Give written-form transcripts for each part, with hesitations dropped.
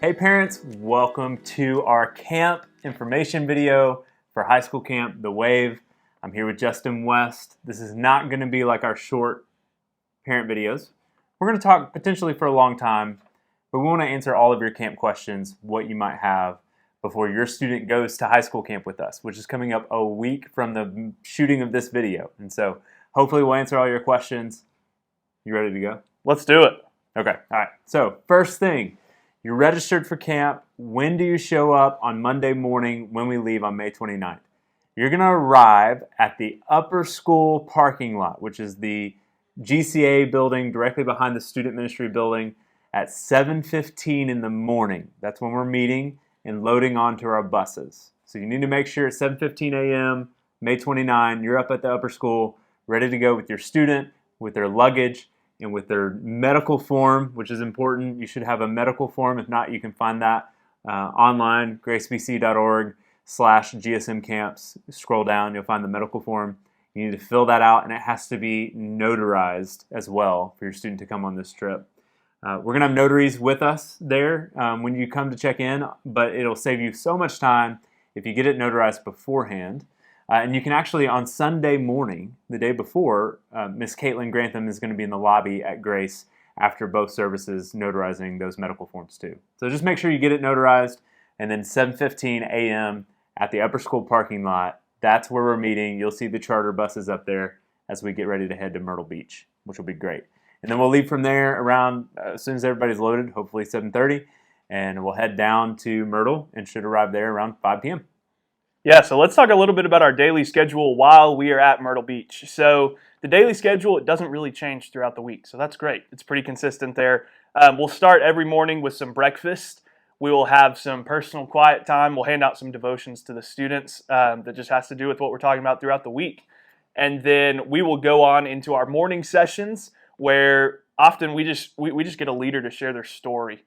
Hey parents, welcome to our camp information video for high school camp, The Wave. I'm here with Justin West. This is not going to be like our short parent videos. We're going to talk potentially for a long time, but we want to answer all of your camp questions, what you might have before your student goes to high school camp with us, which is coming up a week from the shooting of this video. And so hopefully we'll answer all your questions. You ready to go? Let's do it. Okay, all right. So first thing, you're registered for camp. When do you show up on Monday morning when we leave on May 29th? You're going to arrive at the upper school parking lot, which is the GCA building directly behind the student ministry building at 7:15 in the morning. That's when we're meeting and loading onto our buses. So you need to make sure at 7:15 a.m., May 29, you're up at the upper school, ready to go with your student, with their luggage, and with their medical form, which is important. You should have a medical form. If not, you can find that online, gracebc.org/GSM camps. Scroll down, you'll find the medical form. You need to fill that out, and it has to be notarized as well for your student to come on this trip. We're going to have notaries with us there when you come to check in, but it'll save you so much time if you get it notarized beforehand. And you can actually, on Sunday morning, the day before, Miss Caitlin Grantham is going to be in the lobby at Grace after both services notarizing those medical forms too. So just make sure you get it notarized, and then 7:15 a.m. at the upper school parking lot, that's where we're meeting. You'll see the charter buses up there as we get ready to head to Myrtle Beach, which will be great. And then we'll leave from there around, as soon as everybody's loaded, hopefully 7:30, and we'll head down to Myrtle and should arrive there around 5 p.m. Yeah, so let's talk a little bit about our daily schedule while we are at Myrtle Beach. So the daily schedule, it doesn't really change throughout the week, so that's great. It's pretty consistent there. We'll start every morning with some breakfast. We will have some personal quiet time. We'll hand out some devotions to the students that just has to do with what we're talking about throughout the week. And then we will go on into our morning sessions where often we just get a leader to share their story.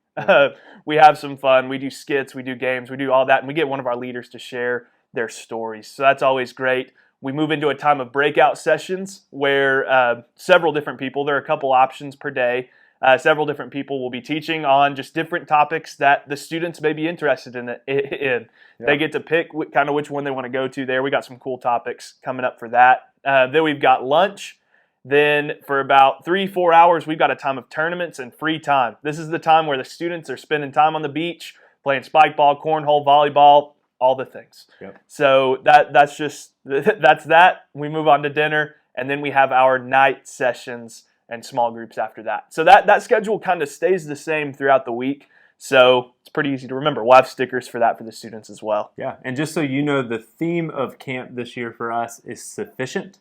We have some fun. We do skits, we do games, we do all that, and we get one of our leaders to share their stories. So that's always great. We move into a time of breakout sessions where several different people, there are a couple options per day, several different people will be teaching on just different topics that the students may be interested in. Yeah. They get to pick kind of which one they want to go to there. We got some cool topics coming up for that. Then we've got lunch. Then for about 3-4 hours, we've got a time of tournaments and free time. This is the time where the students are spending time on the beach, playing spike ball, cornhole, volleyball, all the things. Yep. So that's that. We move on to dinner, and then we have our night sessions and small groups after that. So that schedule kind of stays the same throughout the week. So it's pretty easy to remember. We'll have stickers for that for the students as well. Yeah, and just so you know, the theme of camp this year for us is sufficient.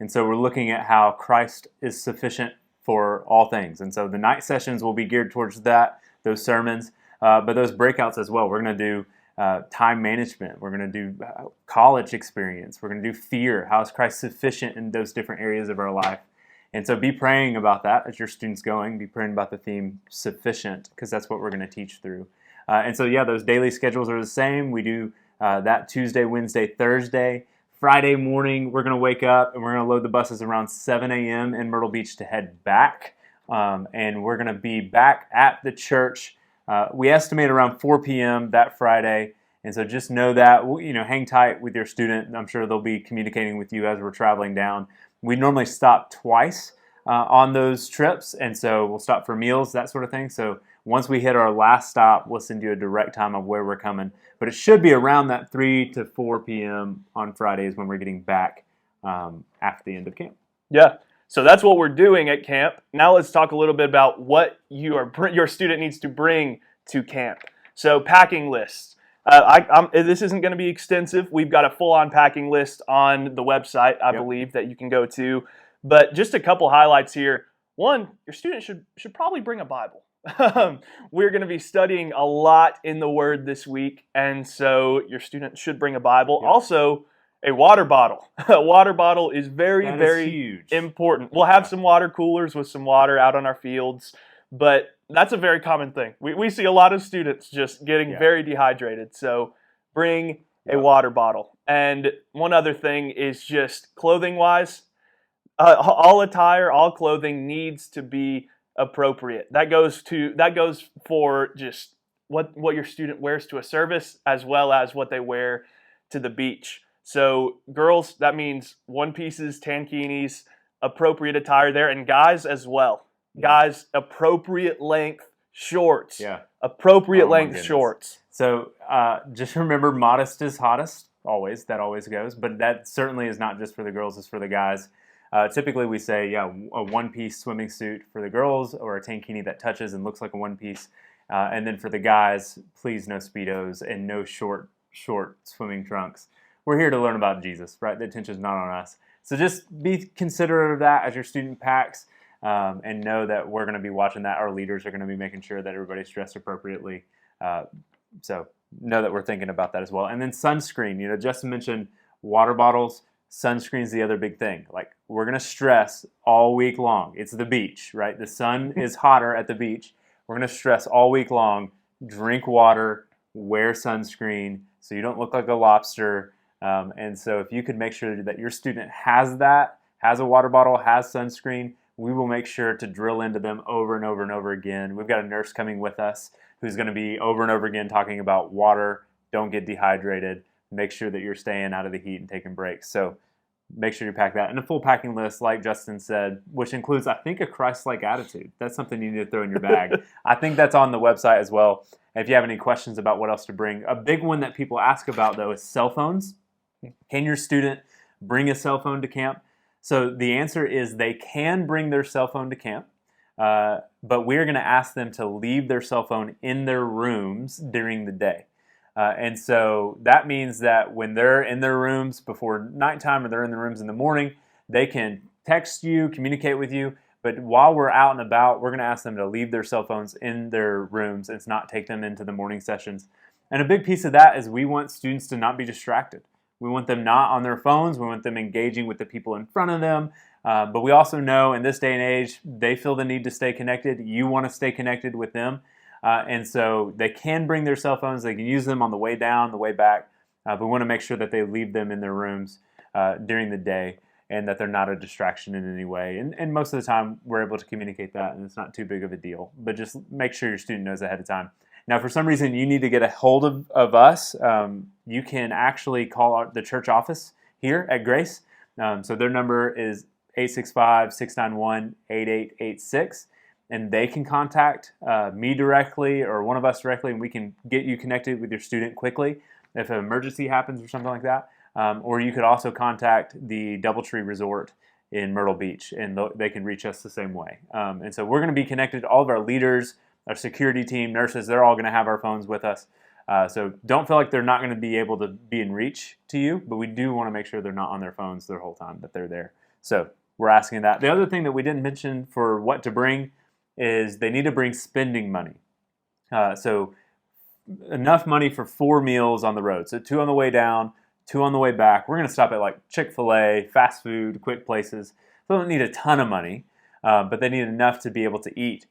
And so we're looking at how Christ is sufficient for all things. And so the night sessions will be geared towards that, those sermons, but those breakouts as well. We're going to do time management. We're going to do college experience. We're going to do fear. How is Christ sufficient in those different areas of our life? And so be praying about that as your students going. Be praying about the theme sufficient, because that's what we're going to teach through. And so, yeah, those daily schedules are the same. We do that Tuesday, Wednesday, Thursday. Friday morning, we're going to wake up and we're going to load the buses around 7 a.m. in Myrtle Beach to head back. And we're going to be back at the church. We estimate around 4 p.m. that Friday. And so just know that, hang tight with your student. I'm sure they'll be communicating with you as we're traveling down. We normally stop twice on those trips. And so we'll stop for meals, that sort of thing. So once we hit our last stop, we'll send you a direct time of where we're coming. But it should be around that 3 to 4 p.m. on Fridays when we're getting back after the end of camp. Yeah. So that's what we're doing at camp. Now let's talk a little bit about what your student needs to bring to camp. So packing lists. This isn't going to be extensive. We've got a full-on packing list on the website, I believe, that you can go to. But just a couple highlights here. One, your student should probably bring a Bible. We're going to be studying a lot in the Word this week, and so your student should bring a Bible. Yep. Also, a water bottle. A water bottle is very huge. important. We'll have some water coolers with some water out on our fields, but that's a very common thing. We see a lot of students just getting very dehydrated, so bring a water bottle. And one other thing is just clothing-wise, all attire, all clothing needs to be appropriate. That goes for just what your student wears to a service as well as what they wear to the beach. So girls, that means one pieces, tankinis, appropriate attire there, and guys as well. Guys, appropriate length shorts. Yeah. Appropriate Oh, my length goodness. shorts. So just remember, modest is hottest, always. That always goes. But that certainly is not just for the girls, it's for the guys. Typically we say, a one-piece swimming suit for the girls, or a tankini that touches and looks like a one-piece. And then for the guys, please no Speedos and no short swimming trunks. We're here to learn about Jesus, right? The attention's not on us. So just be considerate of that as your student packs, and know that we're going to be watching that. Our leaders are going to be making sure that everybody's dressed appropriately. So know that we're thinking about that as well. And then sunscreen. Justin mentioned water bottles. Sunscreen's the other big thing. Like, we're going to stress all week long. It's the beach, right? The sun is hotter at the beach. We're going to stress all week long. Drink water, wear sunscreen so you don't look like a lobster. And so if you could make sure that your student has that, has a water bottle, has sunscreen, we will make sure to drill into them over and over and over again. We've got a nurse coming with us who's going to be over and over again talking about water, don't get dehydrated, make sure that you're staying out of the heat and taking breaks. So make sure you pack that. And a full packing list, like Justin said, which includes, I think, a Christ-like attitude. That's something you need to throw in your bag. I think that's on the website as well. And if you have any questions about what else to bring, a big one that people ask about, though, is cell phones. Can your student bring a cell phone to camp? So the answer is they can bring their cell phone to camp, but we're going to ask them to leave their cell phone in their rooms during the day. And so that means that when they're in their rooms before nighttime, or they're in the rooms in the morning, they can text you, communicate with you. But while we're out and about, we're going to ask them to leave their cell phones in their rooms and not take them into the morning sessions. And a big piece of that is we want students to not be distracted. We want them not on their phones. We want them engaging with the people in front of them. But we also know in this day and age, they feel the need to stay connected. You want to stay connected with them. And so they can bring their cell phones. They can use them on the way down, the way back. But we want to make sure that they leave them in their rooms during the day, and that they're not a distraction in any way. And most of the time, we're able to communicate that, and it's not too big of a deal. But just make sure your student knows ahead of time. Now, for some reason, you need to get a hold of us. You can actually call the church office here at Grace. So their number is 865-691-8886. And they can contact me directly or one of us directly, and we can get you connected with your student quickly if an emergency happens or something like that. Or you could also contact the Doubletree Resort in Myrtle Beach, and they can reach us the same way. And so we're going to be connected. All of our leaders, our security team, nurses, they're all going to have our phones with us. So don't feel like they're not going to be able to be in reach to you, but we do want to make sure they're not on their phones their whole time, that they're there. So we're asking that. The other thing that we didn't mention for what to bring is they need to bring spending money. So enough money for 4 meals on the road. So 2 on the way down, 2 on the way back. We're going to stop at like Chick-fil-A, fast food, quick places. They don't need a ton of money, but they need enough to be able to eat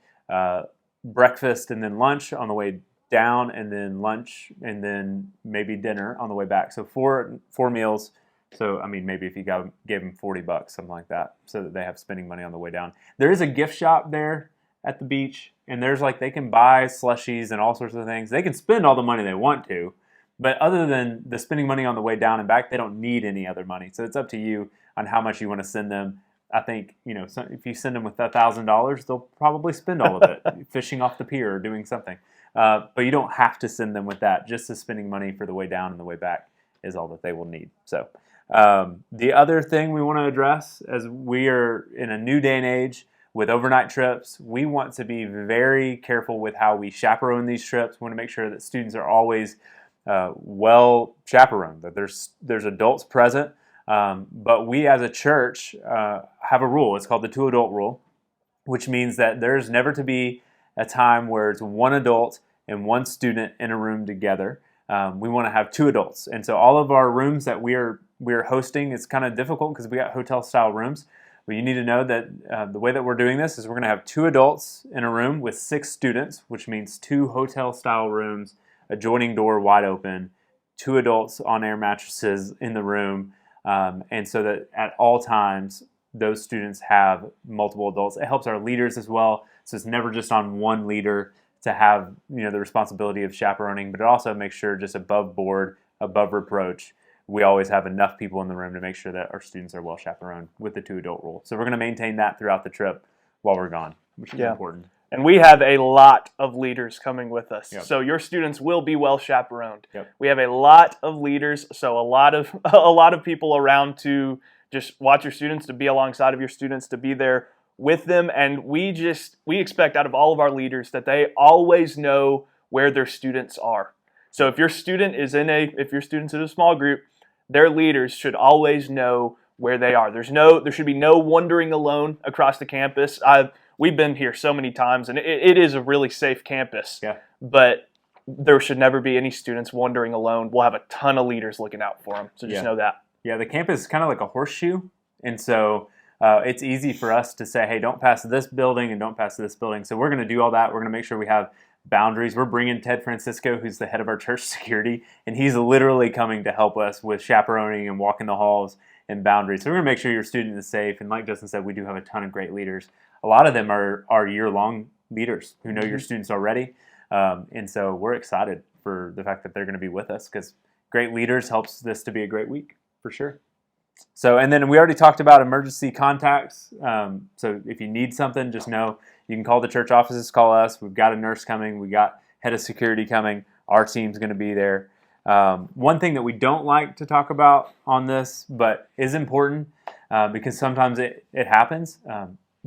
breakfast and then lunch on the way down, and then lunch, and then maybe dinner on the way back. So four meals. So, I mean, maybe if you gave them $40, something like that, so that they have spending money on the way down. There is a gift shop there at the beach, and there's they can buy slushies and all sorts of things. They can spend all the money they want to, but other than the spending money on the way down and back, they don't need any other money. So it's up to you on how much you want to send them. I think, if you send them with $1,000, they'll probably spend all of it fishing off the pier or doing something. But you don't have to send them with that. Just the spending money for the way down and the way back is all that they will need. So the other thing we want to address, as we are in a new day and age with overnight trips, we want to be very careful with how we chaperone these trips. We want to make sure that students are always well chaperoned, that there's adults present. But we as a church have a rule. It's called the 2 adult rule, which means that there's never to be a time where it's 1 adult and 1 student in a room together. We want to have 2 adults. And so all of our rooms that we're hosting, it's kind of difficult because we got hotel style rooms. But you need to know that the way that we're doing this is we're going to have 2 adults in a room with 6 students, which means 2 hotel style rooms, adjoining door wide open, 2 adults on air mattresses in the room. And so that at all times, those students have multiple adults. It helps our leaders as well. So it's never just on 1 leader to have the responsibility of chaperoning, but it also makes sure just above board, above reproach, we always have enough people in the room to make sure that our students are well chaperoned with the 2-adult rule. So we're going to maintain that throughout the trip while we're gone, which is important. And we have a lot of leaders coming with us. Yep. So your students will be well chaperoned. Yep. We have a lot of leaders, so a lot of people around to just watch your students, to be alongside of your students, to be there with them. And we expect out of all of our leaders that they always know where their students are. So if your student is in a small group, their leaders should always know where they are. There should be no wandering alone across the campus. We've been here so many times, and it is a really safe campus. Yeah. But there should never be any students wandering alone. We'll have a ton of leaders looking out for them, so just know that. Yeah, the campus is kind of like a horseshoe, and so it's easy for us to say, hey, don't pass this building and don't pass this building. So we're going to do all that. We're going to make sure we have boundaries. We're bringing Ted Francisco, who's the head of our church security, and he's literally coming to help us with chaperoning and walking the halls and boundaries. So we're going to make sure your student is safe. And like Justin said, we do have a ton of great leaders. A lot of them are year-long leaders who know your students already. And so we're excited for the fact that they're going to be with us, because great leaders helps this to be a great week for sure. So, and then we already talked about emergency contacts. So if you need something, just know you can call the church offices, call us. We've got a nurse coming. We got head of security coming. Our team's going to be there. One thing that we don't like to talk about on this, but is important because sometimes it happens,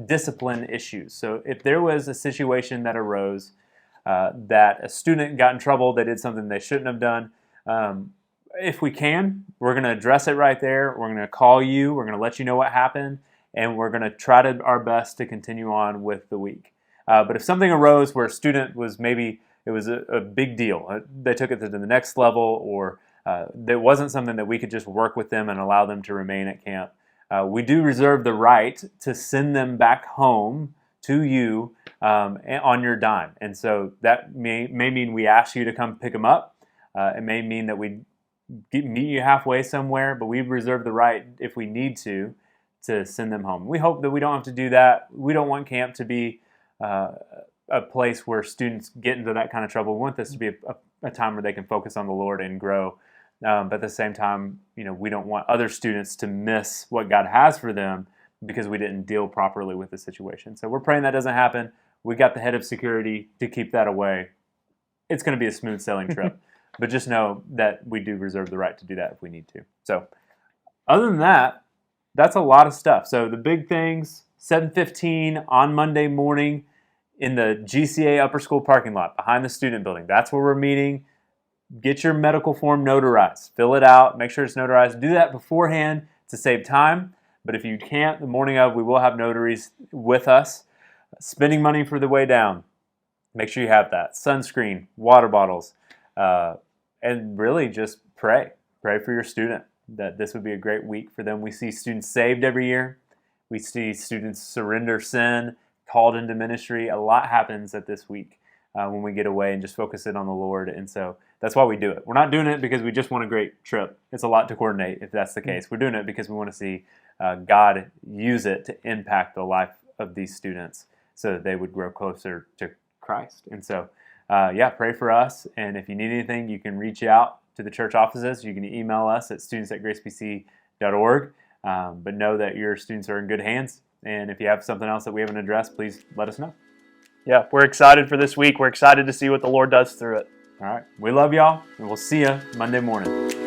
discipline issues. So if there was a situation that arose that a student got in trouble, they did something they shouldn't have done, if we can, we're going to address it right there. We're going to call you. We're going to let you know what happened, and we're going to try our best to continue on with the week. But if something arose where a student was it was a big deal, they took it to the next level, or there wasn't something that we could just work with them and allow them to remain at camp, we do reserve the right to send them back home to you on your dime. And so that may mean we ask you to come pick them up. It may mean that we meet you halfway somewhere, but we reserve the right, if we need to send them home. We hope that we don't have to do that. We don't want camp to be a place where students get into that kind of trouble. We want this to be a time where they can focus on the Lord and grow. But at the same time, we don't want other students to miss what God has for them because we didn't deal properly with the situation. So we're praying that doesn't happen. We got the head of security to keep that away. It's going to be a smooth sailing trip. But just know that we do reserve the right to do that if we need to. So other than that, that's a lot of stuff. So the big things, 7:15 on Monday morning in the GCA Upper School parking lot behind the student building. That's where we're meeting. Get your medical form notarized. Fill it out. Make sure it's notarized. Do that beforehand to save time. But if you can't, the morning of, we will have notaries with us. Spending money for the way down. Make sure you have that. Sunscreen, water bottles. And really just pray. Pray for your student that this would be a great week for them. We see students saved every year. We see students surrender sin, called into ministry. A lot happens at this week when we get away and just focus it on the Lord. And so that's why we do it. We're not doing it because we just want a great trip. It's a lot to coordinate if that's the case. We're doing it because we want to see God use it to impact the life of these students so that they would grow closer to Christ. And so pray for us. And if you need anything, you can reach out to the church offices. You can email us at students@gracebc.org. But know that your students are in good hands. And if you have something else that we haven't addressed, please let us know. Yeah, we're excited for this week. We're excited to see what the Lord does through it. All right. We love y'all, and we'll see you Monday morning.